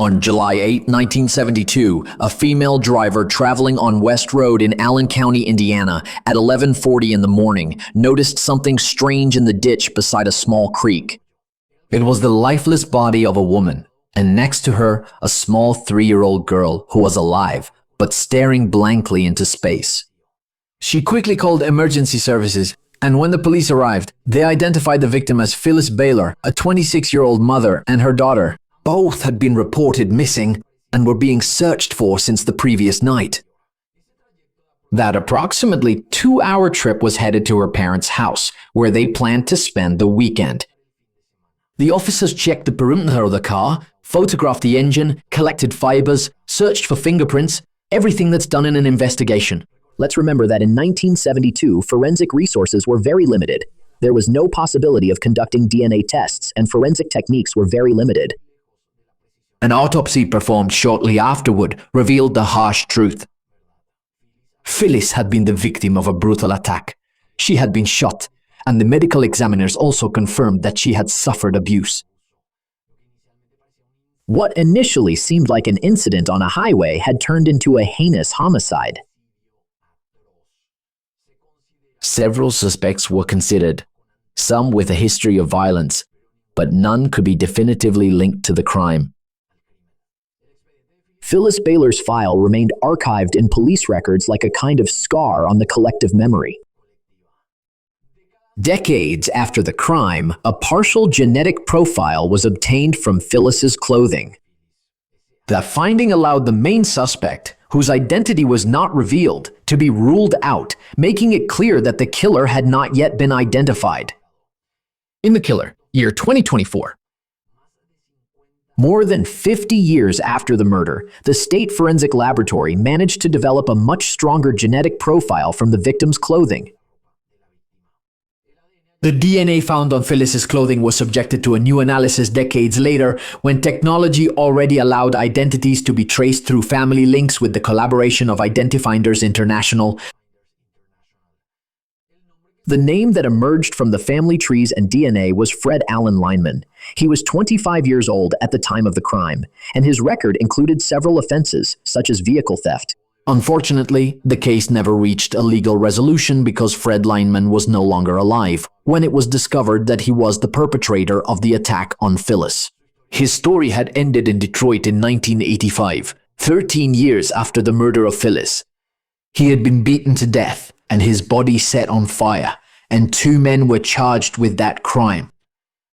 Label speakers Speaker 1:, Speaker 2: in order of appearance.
Speaker 1: On July 8, 1972, a female driver traveling on West Road in Allen County, Indiana, at 11:40 in the morning, noticed something strange in the ditch beside a small creek. It was the lifeless body of a woman, and next to her, a small 3-year-old girl who was alive, but staring blankly into space. She quickly called emergency services, and when the police arrived, they identified the victim as Phyllis Baylor, a 26-year-old mother, and her daughter. Both had been reported missing and were being searched for since the previous night. That approximately 2-hour trip was headed to her parents' house, where they planned to spend the weekend. The officers checked the perimeter of the car, photographed the engine, collected fibers, searched for fingerprints, everything that's done in an investigation. Let's remember that in 1972, forensic resources were very limited. There was no possibility of conducting DNA tests, and forensic techniques were very limited. An autopsy performed shortly afterward revealed the harsh truth. Phyllis had been the victim of a brutal attack. She had been shot, and the medical examiners also confirmed that she had suffered abuse. What initially seemed like an incident on a highway had turned into a heinous homicide. Several suspects were considered, some with a history of violence, but none could be definitively linked to the crime. Phyllis Baylor's file remained archived in police records like a kind of scar on the collective memory. Decades after the crime, a partial genetic profile was obtained from Phyllis's clothing. That finding allowed the main suspect, whose identity was not revealed, to be ruled out, making it clear that the killer had not yet been identified. In The Killer, year 2024. More than 50 years after the murder, the State Forensic Laboratory managed to develop a much stronger genetic profile from the victim's clothing. The DNA found on Phyllis's clothing was subjected to a new analysis decades later, when technology already allowed identities to be traced through family links with the collaboration of Identifinders International. The name that emerged from the family trees and DNA was Fred Allen Lineman. He was 25 years old at the time of the crime, and his record included several offenses, such as vehicle theft. Unfortunately, the case never reached a legal resolution because Fred Lineman was no longer alive when it was discovered that he was the perpetrator of the attack on Phyllis. His story had ended in Detroit in 1985, 13 years after the murder of Phyllis. He had been beaten to death and his body set on fire, and 2 men were charged with that crime.